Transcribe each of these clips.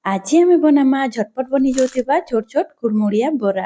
आज आम बनामा झटपट बनी जाऊा छोट छोट कुड़मुड़िया बरा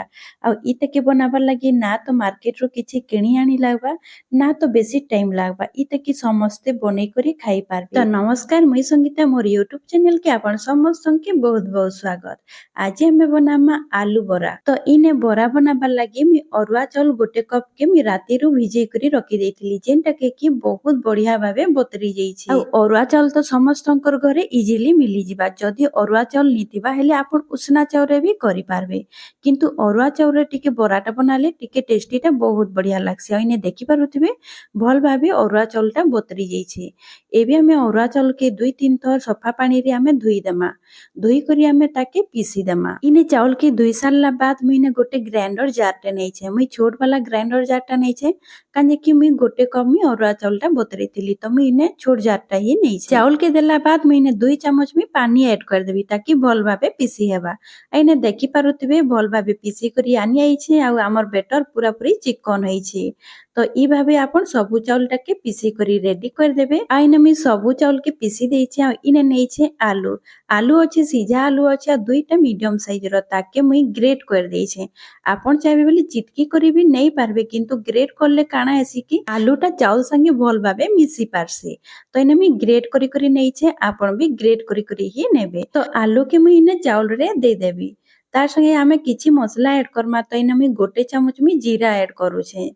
आते बनाबार लगी ना तो मार्केट रू किसी किणी आनी लगवा ना तो बेसी टाइम लगवा इतकी समस्ते बनै करी खाई पार। तो नमस्कार मुई संगीता मोर यूट्यूब चैनल के आपण समस्त के बहुत बहुत स्वागत। आज आम बनामा आलू बरा। तो इने बरा बनाबार लगी मी अरुआ चाउल गोटे कप के मी राती रू भिजे करी रखी देइथिली जेनटा के कि बहुत बढ़िया भाबे बतरी जाइछि। अरुआ चाउल तो समस्तंकर घरे इजिली मिली जिबा। जदि अरुआ चाउल नीतिबा हेले आपण उसना चाउल भी करि पारबे किंतु अरुआ चाउल टिके बराटा बनाले टिके टेस्टीटा बहुत बढ़िया लागसे। इने देखि पारुथिबे भल भाबे अरुआ चाउलटा बतरी जाइछे। एबे हमें अरुआ चाउल के 2-3 थर सफा पानी रे हमें धोई देमा। धोई करी हमें ताके पीसी देमा। इने चाउल के धोई सारला बाद मुइने गोटे ग्राइंडर जारटा नै छे। मुई छोट वाला ग्राइंडर जारटा नै छे काजे कि मुई गोटे कप में अरुआ चाउलटा बतरी थिली तो मुई इने छोट जारटा ही नै छे। चाउल के देला बाद मुइने 2 चम्मच में पानी ऐड कर देबी ताकि भल भाबे पीसी हेबा। एने देखि पारुथिबे भल भाबे पीसी करी आनी आइछे आ हमर बेटर पूरा पूरी चिकन होइछे। तो ई भाबे आपण सबु चाउलटा के पीसी करी रेडी कर देबे। आ इने मी सबु चाउल के पीसी देइछे। आ इने नै छे आलू। आलू अछि सीझा आलू अछि आ 2टा मीडियम साइज रो ताके मुई ग्रेट कर देइछे। आपण चाहबे बोली चिटकी करी भी नै पारबे किंतु ग्रेट करले काना हेसी कि आलूटा चाउल संगे भल भाबे मिसी पारसे। तो इने मी ग्रेट करी करी नै छे आपण भी ग्रेट करी करी ही नेबे। तो आलू के मुई इने चाउल रे दे देबी। तार संगे हमें किछि मसला ऐड करमा। तो इने मी गोटे चम्मच में जीरा ऐड करू छे।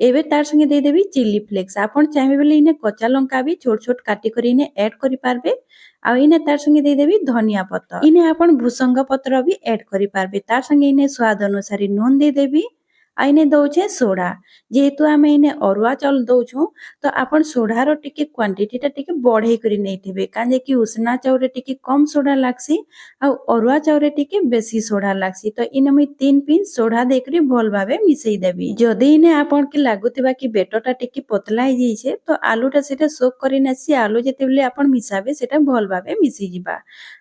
एबे तार संगे दे देबी चिली फ्लेक्स। आपण चाहबे बोले इने कच्चा लंका भी छोट छोट काटी करी इने ऐड करि पारबे। आ इने तार संगे दे देबी धनिया पत्तर। इने आपण भुसंग पत्र भी ऐड करि पारबे। तार संगे इने स्वाद अनुसार नून दे देबी। आ इने दउछे सोडा। जेहेतु आमे इने अरुआ चाउल दउछु तो आपण सोडार टिके क्वांटिटी टा टिके बढ़े करी नैथिबे काजे कि उसना चाउल टिके कम सोडा लागसी आ अरुआ चाउल टिके बेसी सोडा लागसी। तो इने मुई 3 पिंच सोडा देकरी भल भाबे मिसई देबी। जदि इने आपण के लागुतिबा कि बेटरटा टिके पतला हे जाइछे तो आलूटा सेटा सोक करी नेसी। आलू जेतेबेले आपण मिसाबे सेटा भल भाबे मिसी जिबा।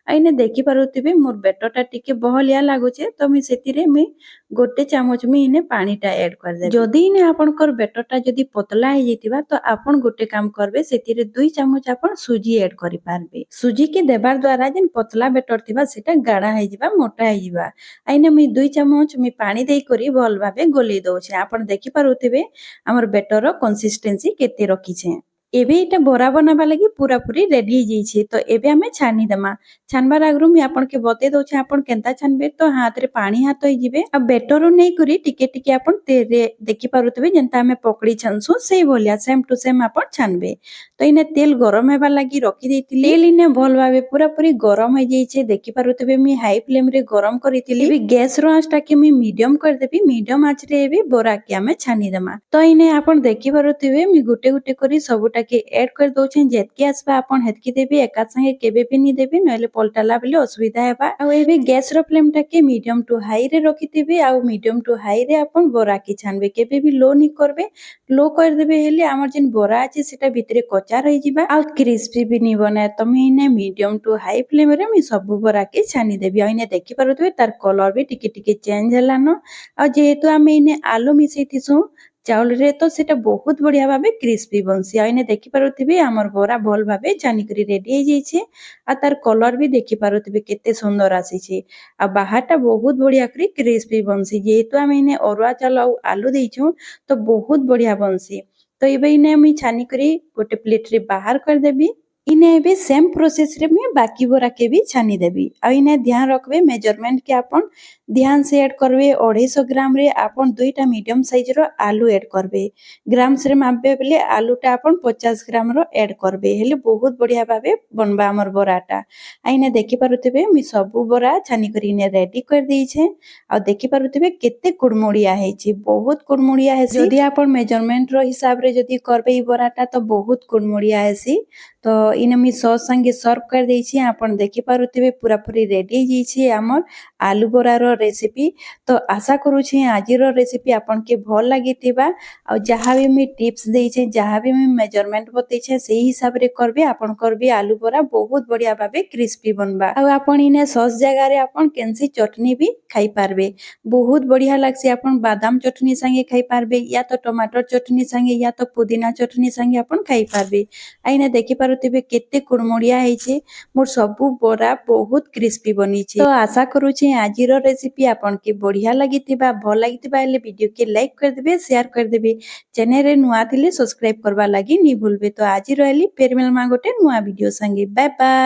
आ इने देखि पारुथिबे मोर बेटरटा टिके बहलिया लागुचे तो मी सेतिरे मी गोटे चम्मच में इने पानीटा ऐड कर देबे। जदि इने आपनकर बेटरटा जदि पतला हे जैतिबा तो आपण गोटे काम करबे सेतिरे 2 चम्मच आपण सुजी ऐड करि पारबे। सुजी के देबार द्वारा जेन पतला बेटर थिबा सेटा गाढ़ा हे जिबा मोटा हे जिबा। आइने मी 2 चम्मच मी पानी देई करी भल भाबे गोली दउछे। आपण देखि पारुथिबे हमर बेटर कंसिस्टेंसी केते रखिछे। एबे इटा बरा बनाबा लगी पूरा पूरी रेडी हे जाइछे। तो एबे हमें छानी देमा। छानबार आगरु मी आपण के बते दउछे आपण केनता छानबे तो हाथ रे पानी हाथ होई जिबे। आ बेटर नै करी टिके टिके आपण तेरे देखि पारुथिबे जेंता हमें पकड़ी छानसु सेही भलिया सेम टू सेम आपण छानबे। तो इने तेल गरम हेबा लगी रखी देइतिली। तेल इने भल भाबे पूरा पूरी गरम हे जाइछे। देखि पारुथिबे मी हाई फ्लेम रे गरम करितिली। एबे गैस रो आंच टाके मी मीडियम कर देबी। मीडियम आंच रे एबे बरा के हमें छानी देमा। तो इने आपण देखि पारुथिबे मी गुटे गुटे करी सबुटा के ऐड कर दउछे। जेतकी आसबा आपण हेतकी देबी। एका संगे केबे भी नी देबी नहले पलटाला बेले असुविधा हेबा। आ एबे गैस रो फ्लेम टाके मीडियम टू हाई रे रखितिबे। आ मीडियम टू हाई रे आपण बरा के छानबे। केबे भी लो नी करबे। लो कर देबे हेले हमर जेन बरा अछि सेटा भितरे कच्चा रहि जिबा आ क्रिस्पी भी नी बने। तो मी इने मीडियम टू हाई फ्लेम रे मी सब बरा के छानी देबी। आ इने देखि पारुथिबे तार कलर भी टिके टिके चेंज हेलानो। आ जेहेतु आमे इने आलू मिसई थिसु चाउल रे तो सेटा बहुत बढ़िया भाबे क्रिस्पी बनसी। आ इने देखि पारुथिबे हमर बरा भल भाबे छानी करी रेडी हे जाइछे। आ तार कलर भी देखि पारुथिबे केते सुंदर आसीछे। आ बाहरटा बहुत बढ़िया करी क्रिस्पी बनसी। जेहेतु आमे इने अरुआ चाउल आ आलू देइछु तो बहुत बढ़िया बनसी। तो एबे इने मी छानी करी गोटे प्लेट रे बाहर कर देबी। इने एबे सेम प्रोसेस रे मैं बाकी बोरा के भी छानी देबी। आ इने ध्यान रखबे मेजरमेंट के आपण ध्यान से ऐड करबे। 250 ग्राम रे आपण 2टा मीडियम साइज रो आलू ऐड करबे। ग्राम से मापबे बेले आलूटा आपण 50 ग्राम रो ऐड करबे हेले बहुत बढ़िया भाबे बनबा हमर बराटा। आ इने देखि पारुथिबे मी सबु बरा छानी करी इने रेडी कर देइछे। आ देखि पारुथिबे केते कुड़मुड़िया हेछि बहुत कुड़मुड़िया हेछि। जदि आपण मेजरमेंट रो हिसाब रे जदि करबे ई बराटा तो बहुत कुड़मुड़िया हेछि। तो इने मी सॉस संगे सर्व कर देइछि। आपण देखि पारुथिबे पूरा पूरी रेडी हे जाइछि हमर आलू बरा रो रेसिपी। तो आशा करू छी आज रो रेसिपी आपण के भल लागितिबा। आ जहाँ भी मी टिप्स देइछे जहाँ भी मी मेजरमेंट बतैछे सेही हिसाब रे करबे। आपण करबे आलू बरा बहुत बढ़िया भाबे क्रिस्पी बनबा। आ आपण इने सॉस जगह रे आपण केनसी चटनी भी खाई पारबे बहुत बढ़िया लागसी। आपण बादाम चटनी संगे खाई पारबे या तो टमाटर चटनी संगे या तो पुदीना चटनी संगे आपण खाई पारबे। आ इने देखि पार पारुथिबे केते कुड़मुड़िया ହେଇଛି मोर सबु बरा बहुत क्रिस्पी बनी तो आशा करूछे आजिर रेसिपी आपन के बढ़िया लागिथिबा भल लागिथिबा हेले वीडियो के लाइक कर देबे शेयर कर देबे चैनल रे नुआ थिले सब्सक्राइब करबा लागि नि भूलबे तो आज रहली फेर मिलमा गोटे नुआ वीडियो संगे बाय बाय।